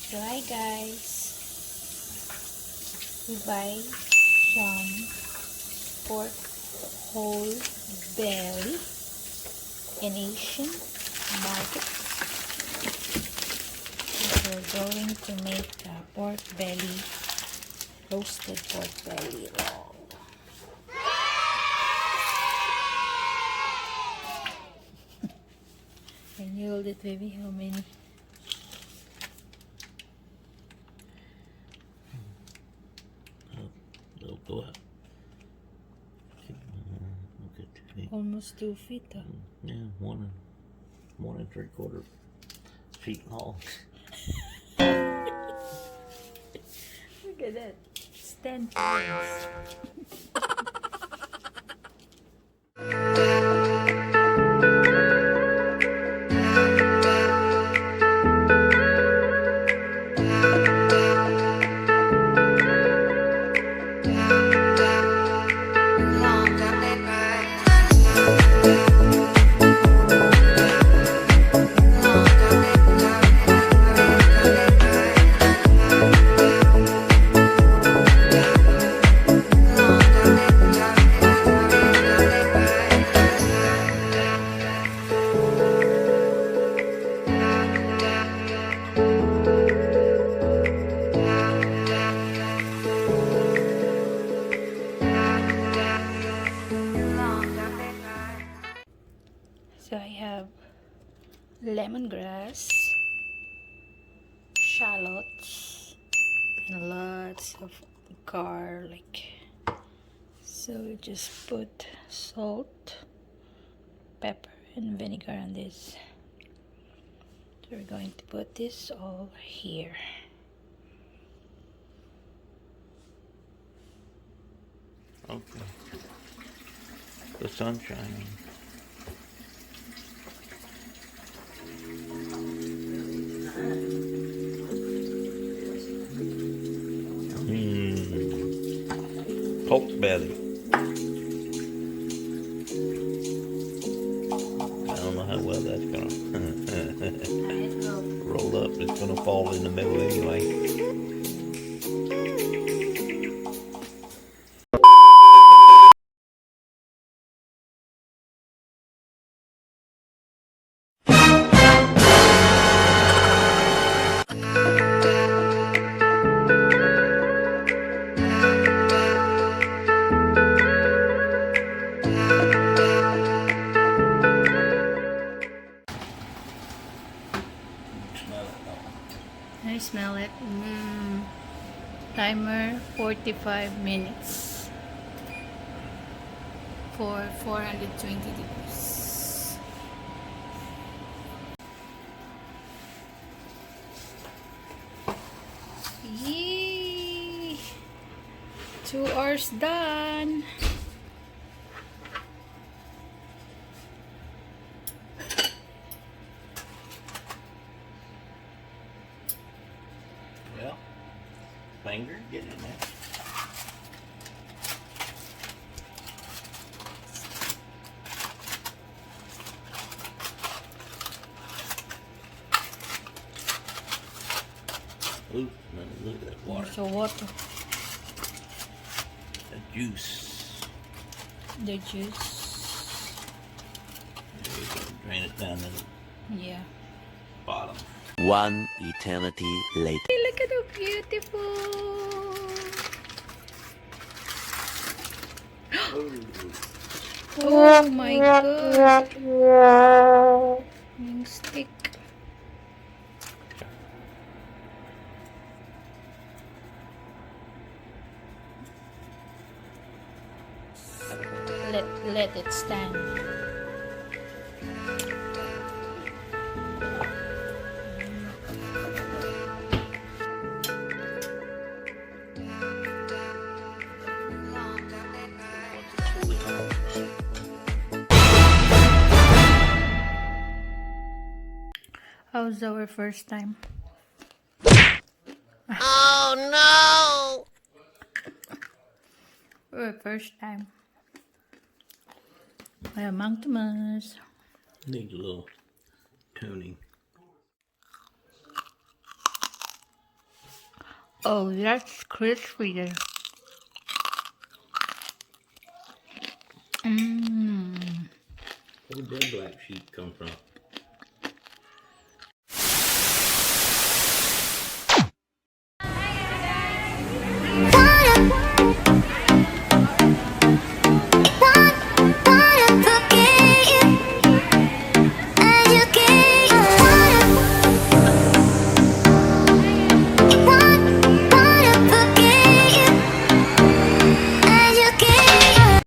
So hi guys, we buy some pork whole belly in Asian market. So we're going to make a roasted pork belly roll. Can you hold it, baby? How many? They'll go out. Almost 2 feet. Yeah, one and 3/4 feet long. Look at that. It's 10 pounds. So I have lemongrass, shallots, and lots of garlic. So we just put salt, pepper, and vinegar on this. So we're going to put this all here. Okay. The sun's shining. Pork belly. I don't know how well that's gonna roll up. It's gonna fall in the middle anyway. I smell it. Timer 45 minutes for 420 degrees. Yee! 2 hours done. Well, finger, get in there. Ooh, look at that water. So water. The juice. The juice. There you go. Drain it down to the Yeah. bottom. One eternity later. Hey, look at how beautiful. Oh my god. Yung stick. Let it stand. How's our first time? Oh no! Our first time. Mang Tomas. Needs a little tuning. Oh, that's crispy there. Mmm. Where'd that black sheep come from?